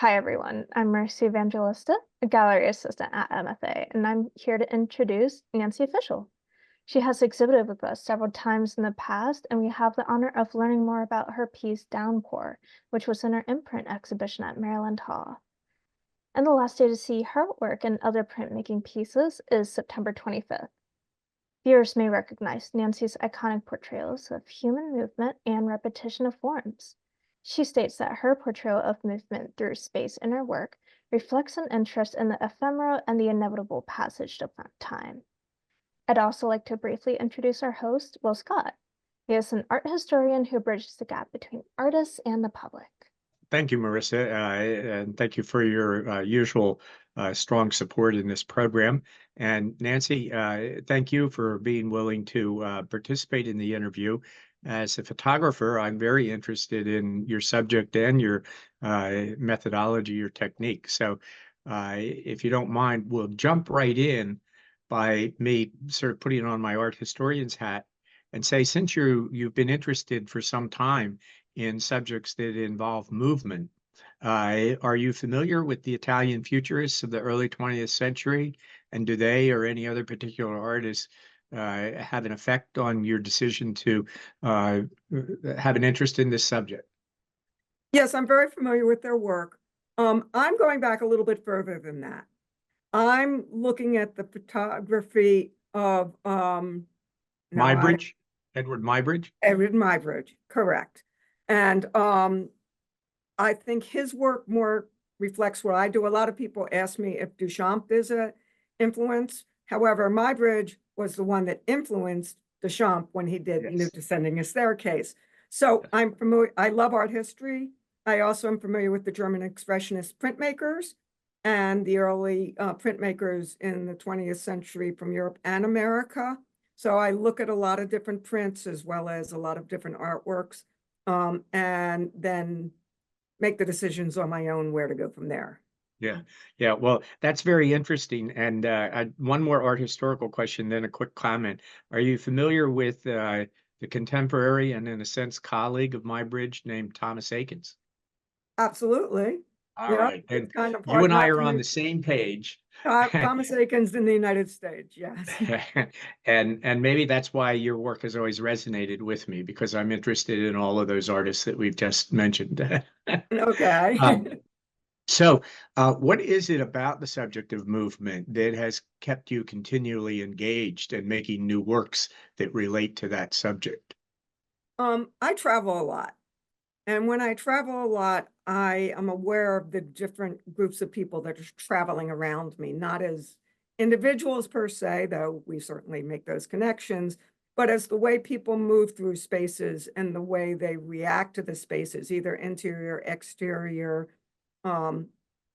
Hi, everyone. I'm Mercy Evangelista, a gallery assistant at MFA, and I'm here to introduce Nancy Fishel. She has exhibited with us several times in the past, and we have the honor of learning more about her piece Downpour, which was in her imprint exhibition at Maryland Hall. And the last day to see her work and other printmaking pieces is September 25th. Viewers may recognize Nancy's iconic portrayals of human movement and repetition of forms. She states that her portrayal of movement through space in her work reflects an interest in the ephemeral and the inevitable passage of time. I'd also like to briefly introduce our host, Will Scott. He is an art historian who bridges the gap between artists and the public. Thank you, Marissa, and thank you for your usual strong support in this program. And Nancy, thank you for being willing to participate in the interview. As a photographer, I'm very interested in your subject and your methodology, your technique. So if you don't mind, we'll jump right in by me sort of putting on my art historian's hat and say, since you've been interested for some time in subjects that involve movement. Are you familiar with the Italian futurists of the early 20th century? And do they or any other particular artists have an effect on your decision to have an interest in this subject? Yes, I'm very familiar with their work. I'm going back a little bit further than that. I'm looking at the photography of Muybridge, Edward Muybridge? Edward Muybridge, correct. And I think his work more reflects what I do. A lot of people ask me if Duchamp is an influence. However, Muybridge was the one that influenced Duchamp when he did Descending a Staircase. So I'm familiar. I love art history. I also am familiar with the German expressionist printmakers and the early printmakers in the 20th century from Europe and America. So I look at a lot of different prints as well as a lot of different artworks. And then make the decisions on my own where to go from there. Yeah. Well, that's very interesting. And one more art historical question, then a quick comment. Are you familiar with the contemporary and, in a sense, colleague of Muybridge named Thomas Eakins? Absolutely. All right. And you and I are on the same page. Thomas Eakins in the United States, yes. And maybe that's why your work has always resonated with me, because I'm interested in all of those artists that we've just mentioned. Okay. So what is it about the subject of movement that has kept you continually engaged and making new works that relate to that subject? I travel a lot. And when I travel a lot, I am aware of the different groups of people that are traveling around me, not as individuals per se, though we certainly make those connections, but as the way people move through spaces and the way they react to the spaces, either interior, exterior,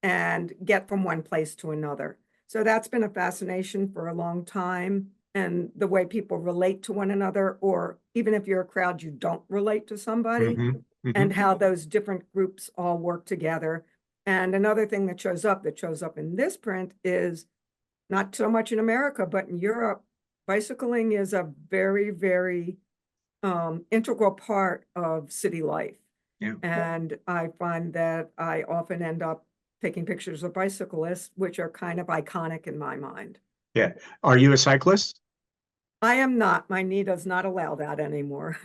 and get from one place to another. So that's been a fascination for a long time. And the way people relate to one another, or even if you're a crowd, you don't relate to somebody. And how those different groups all work together. And another thing that shows up in this print is not so much in America, but in Europe, bicycling is a very, very integral part of city life. Yeah. And I find that I often end up taking pictures of bicyclists, which are kind of iconic in my mind. Yeah. Are you a cyclist? I am not. My knee does not allow that anymore.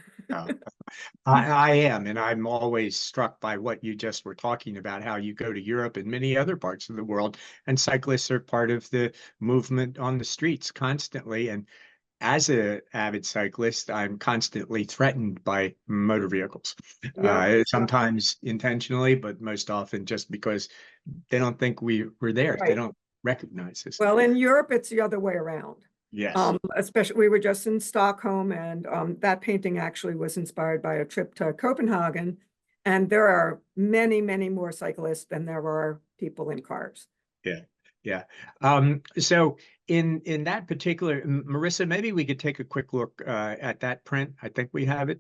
I am, and I'm always struck by what you just were talking about, how you go to Europe and many other parts of the world, and cyclists are part of the movement on the streets constantly. And as an avid cyclist, I'm constantly threatened by motor vehicles, sometimes intentionally, but most often just because they don't think we're there. They don't recognize us. Well, in Europe, it's the other way around. Yes. Especially, we were just in Stockholm, and that painting actually was inspired by a trip to Copenhagen. And there are many, many more cyclists than there are people in cars. Yeah. So in that particular, Marissa, maybe we could take a quick look at that print. I think we have it.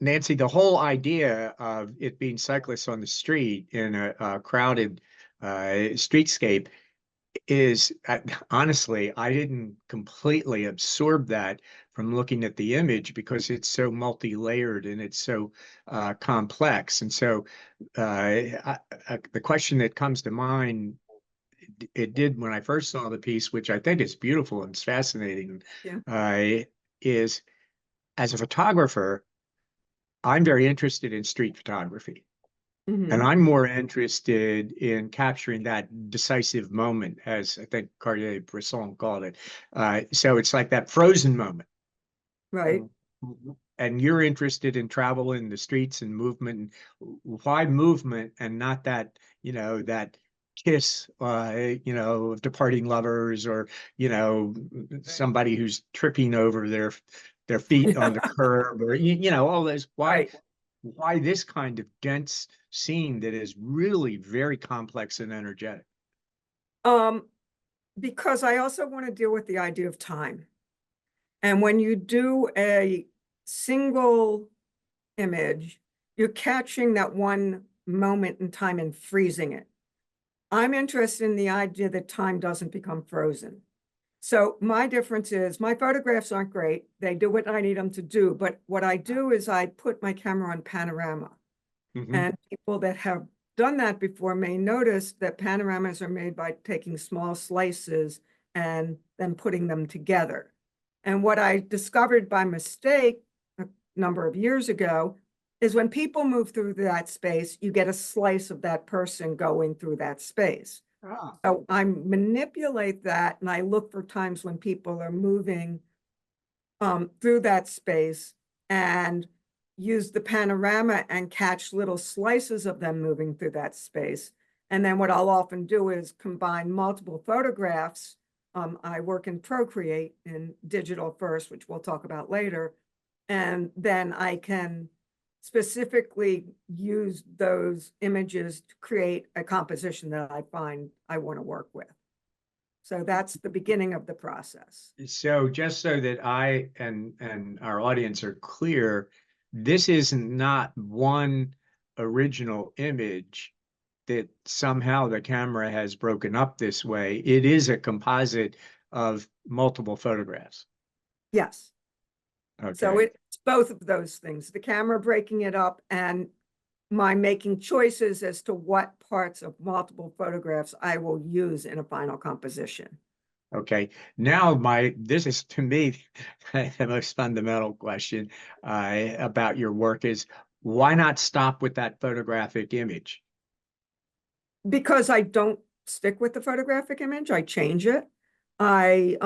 Nancy, the whole idea of it being cyclists on the street in a crowded streetscape is, honestly, I didn't completely absorb that from looking at the image because it's so multi-layered and it's so complex. And so the question that comes to mind, it did when I first saw the piece, which I think is beautiful and it's fascinating, Yeah. is as a photographer, I'm very interested in street photography. And Mhm. I'm more interested in capturing that decisive moment, as I think Cartier-Bresson called it. So it's like that frozen moment. Right. And you're interested in travel in the streets and movement. Why movement and not that, that kiss, of departing lovers, or, somebody who's tripping over their feet on the curb, or, all this. Right. Why this kind of dense scene that is really very complex and energetic? Because I also want to deal with the idea of time. And when you do a single image, you're catching that one moment in time and freezing it. I'm interested in the idea that time doesn't become frozen. So my difference is my photographs aren't great. They do what I need them to do. But what I do is I put my camera on panorama. And people that have done that before may notice that panoramas are made by taking small slices and then putting them together. And what I discovered by mistake a number of years ago is when people move through that space, you get a slice of that person going through that space. Ah. So I manipulate that and I look for times when people are moving through that space and use the panorama and catch little slices of them moving through that space. And then what I'll often do is combine multiple photographs. I work in Procreate in digital first, which we'll talk about later. And then I can specifically use those images to create a composition that I find I want to work with. So that's the beginning of the process. So just so that I and our audience are clear, this is not one original image that somehow the camera has broken up this way. It is a composite of multiple photographs. Yes. So Okay. it's both of those things, the camera breaking it up and my making choices as to what parts of multiple photographs I will use in a final composition. Okay. Now this is to me the most fundamental question about your work is, why not stop with that photographic image? Because I don't stick with the photographic image, I change it. I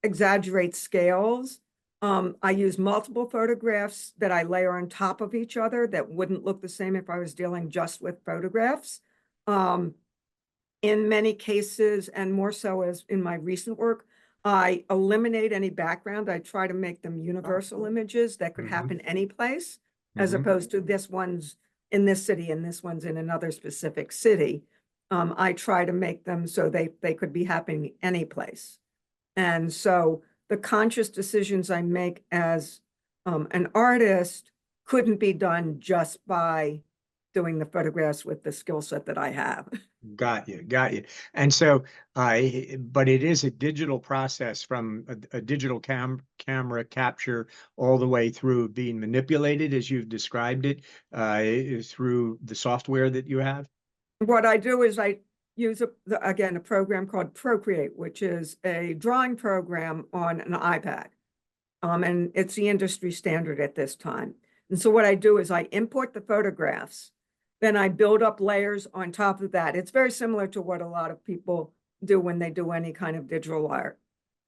exaggerate scales. I use multiple photographs that I layer on top of each other that wouldn't look the same if I was dealing just with photographs. In many cases, and more so as in my recent work, I eliminate any background. I try to make them universal images that could happen any place, as opposed to this one's in this city and this one's in another specific city. I try to make them so they could be happening any place. And so the conscious decisions I make as an artist couldn't be done just by doing the photographs with the skill set that I have. Got you, got you. And so, but it is a digital process from a digital camera capture all the way through being manipulated as you've described it, through the software that you have. What I do is I use again a program called Procreate, which is a drawing program on an iPad. And it's the industry standard at this time. And so what I do is I import the photographs, then I build up layers on top of that. It's very similar to what a lot of people do when they do any kind of digital art.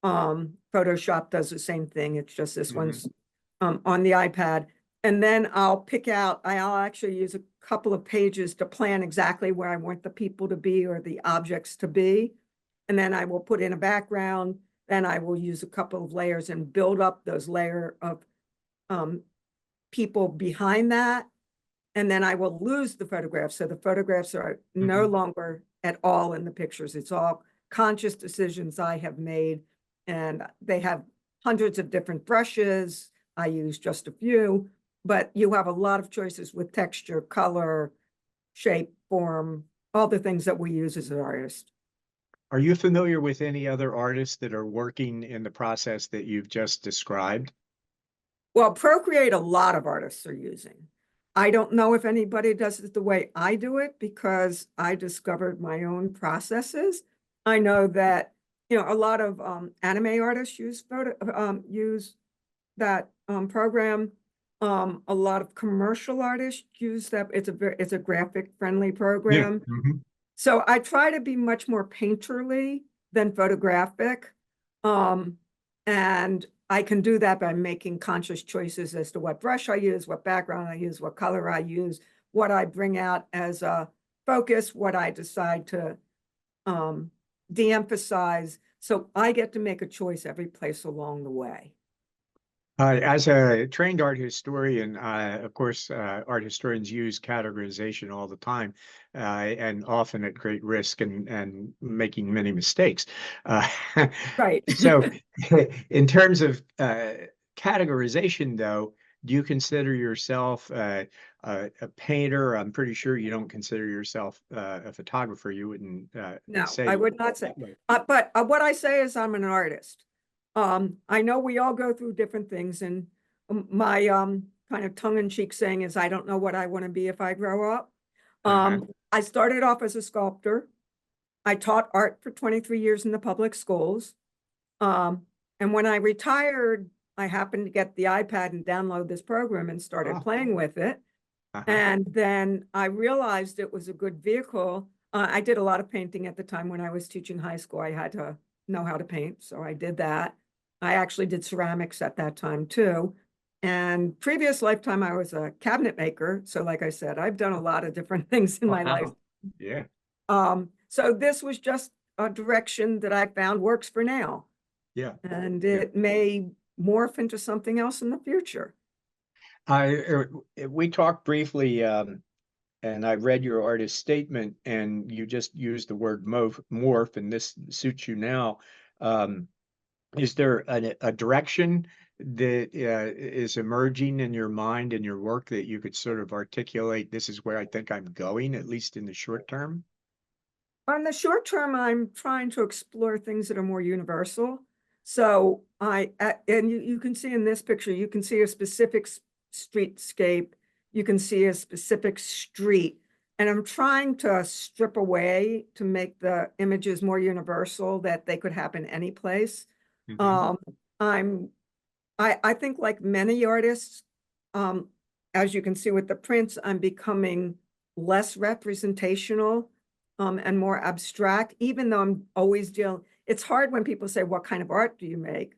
Photoshop does the same thing. It's just this one's on the iPad. And then I'll actually use a couple of pages to plan exactly where I want the people to be or the objects to be. And then I will put in a background. Then I will use a couple of layers and build up those layer of people behind that. And then I will lose the photographs. So the photographs are no longer at all in the pictures. It's all conscious decisions I have made. And they have hundreds of different brushes. I use just a few, but you have a lot of choices with texture, color, shape, form, all the things that we use as an artist. Are you familiar with any other artists that are working in the process that you've just described? Well, Procreate, a lot of artists are using. I don't know if anybody does it the way I do it because I discovered my own processes. I know that, a lot of anime artists use that program. A lot of commercial artists use that. It's a graphic friendly program. Mhm. So I try to be much more painterly than photographic. And I can do that by making conscious choices as to what brush I use, what background I use, what color I use, what I bring out as a focus, what I decide to de-emphasize. So I get to make a choice every place along the way. As a trained art historian, of course, art historians use categorization all the time, and often at great risk and making many mistakes. Uh, Right. so, in terms of categorization, though, do you consider yourself a painter? I'm pretty sure you don't consider yourself a photographer. You wouldn't No, say I you would are not say. that way. But what I say is I'm an artist. I know we all go through different things, and my kind of tongue-in-cheek saying is I don't know what I want to be if I grow up. Uh-huh. I started off as a sculptor. I taught art for 23 years in the public schools. And when I retired, I happened to get the iPad and download this program and started Oh, playing with it. uh-huh. And then I realized it was a good vehicle. I did a lot of painting at the time when I was teaching high school. I had to know how to paint, so I did that. I actually did ceramics at that time too. And previous lifetime, I was a cabinet maker. So like I said, I've done a lot of different things in my life. Wow. Yeah. So this was just a direction that I found works for now. Yeah. And Yeah. it may morph into something else in the future. We talked briefly, and I read your artist statement, and you just used the word morph, and this suits you now. Um, is there a direction that is emerging in your mind and your work that you could sort of articulate? This is where I think I'm going, at least in the short term. On the short term, I'm trying to explore things that are more universal. So and you can see in this picture, you can see a specific streetscape. You can see a specific street. And I'm trying to strip away to make the images more universal, that they could happen any place. Mhm. I'm I think like many artists, as you can see with the prints, I'm becoming less representational and more abstract, even though I'm always dealing. It's hard when people say, what kind of art do you make?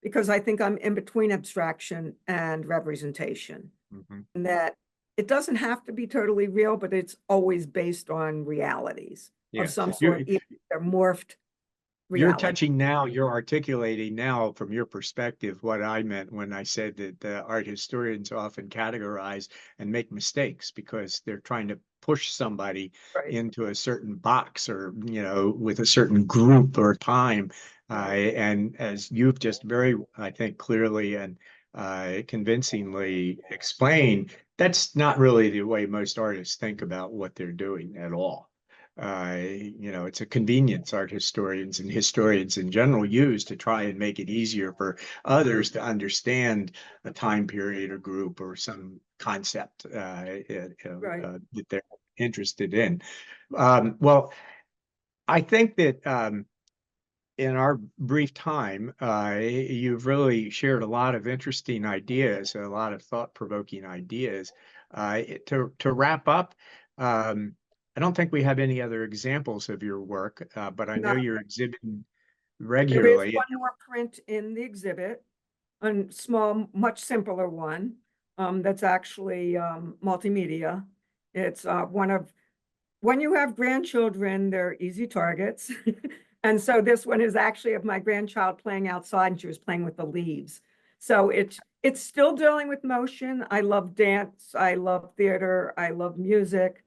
Because I think I'm in between abstraction and representation, Mhm. and that it doesn't have to be totally real, but it's always based on realities of Yeah. some sort, You're even if they're morphed You're reality. touching now, you're articulating now from your perspective what I meant when I said that art historians often categorize and make mistakes because they're trying to push somebody Right, into a certain box or, with a certain group or time. right, And as you've just very, I think, clearly and convincingly explained, that's not really the way most artists think about what they're doing at all. It's a convenience art historians and historians in general use to try and make it easier for others to understand a time period or group or some concept right. that they're interested in. Well, I think that in our brief time, you've really shared a lot of interesting ideas, a lot of thought-provoking ideas. To wrap up, I don't think we have any other examples of your work, but I know Not you're exhibiting There is regularly. one more print in the exhibit, a small, much simpler one, that's actually multimedia. It's when you have grandchildren, they're easy targets. And so this one is actually of my grandchild playing outside, and she was playing with the leaves. So it's still dealing with motion. I love dance, I love theater, I love music.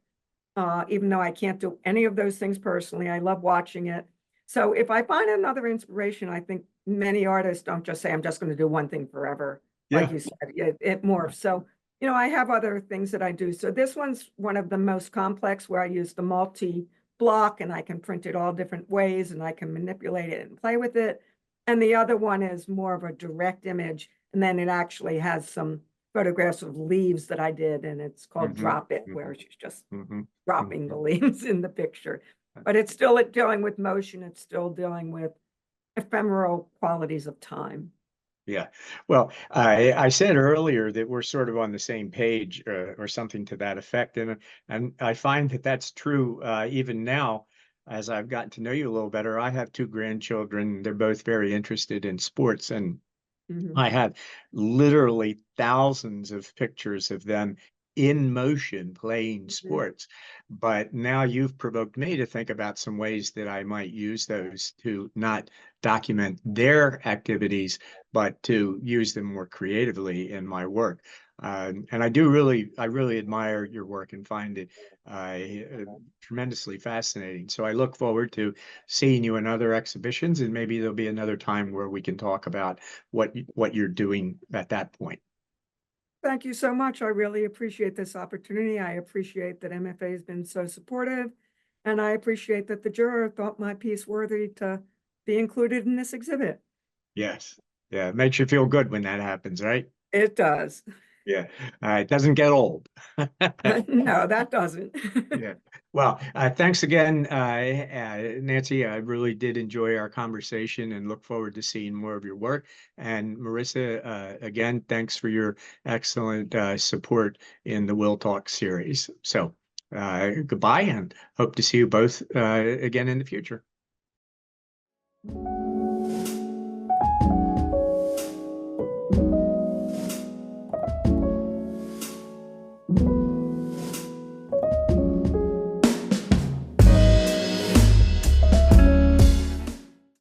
Even though I can't do any of those things personally, I love watching it. So if I find another inspiration, I think many artists don't just say, I'm just going to do one thing forever. Like Yeah. you said, it morphs. So, I have other things that I do. So this one's one of the most complex, where I use the multi block and I can print it all different ways and I can manipulate it and play with it. And the other one is more of a direct image. And then it actually has some photographs of leaves that I did, and it's called Drop It, where she's just dropping the leaves in the picture. But it's still dealing with motion. It's still dealing with ephemeral qualities of time. Yeah. Well, I said earlier that we're sort of on the same page or something to that effect. And I find that that's true even now, as I've gotten to know you a little better. I have two grandchildren. They're both very interested in sports, and I have literally thousands of pictures of them in motion playing sports. But now you've provoked me to think about some ways that I might use those to not document their activities, but to use them more creatively in my work. And I really admire your work and find it tremendously fascinating. So I look forward to seeing you in other exhibitions, and maybe there'll be another time where we can talk about what you're doing at that point. Thank you so much. I really appreciate this opportunity. I appreciate that MFA has been so supportive, and I appreciate that the juror thought my piece worthy to be included in this exhibit. Yes. Yeah. It makes you feel good when that happens, right? It does. Yeah. It doesn't get old. No, that doesn't. Yeah. Well, thanks again, Nancy. I really did enjoy our conversation and look forward to seeing more of your work. And Marissa, again, thanks for your excellent support in the Will Talk series. So goodbye, and hope to see you both again in the future.